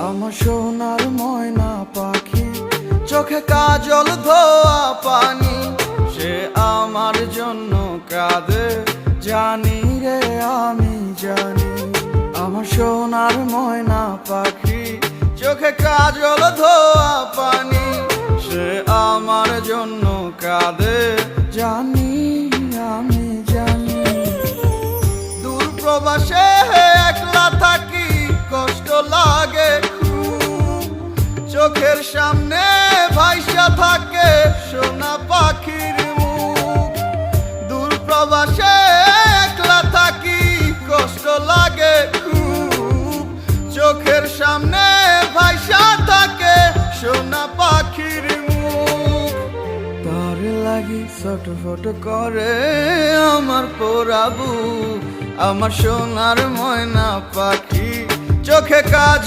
আমার সোনার ময়না পাখি, চোখে কাজল ধোয়া পানি, সে আমার জন্য কাঁদে জানি রে আমি জানি। আমার সোনার ময়না পাখি, চোখে কাজল ধোয়া পানি, সে আমার জন্য কাঁদে জানি আমি জানি। দূর প্রবাসে একলা থাকি, কষ্ট লাগে খুব, চোখের সামনে ভাইসা থাকে সোনা পাখির মুখ। দূর প্রবাসে একলা থাকি, কষ্ট লাগে খুব, চোখের সামনে ভাইসা থাকে সোনা পাখির মুখ। তার লাগি ছটফট করে আমার পোড়াবু, আমার সোনার ময়না পাখি, চোখে কাজ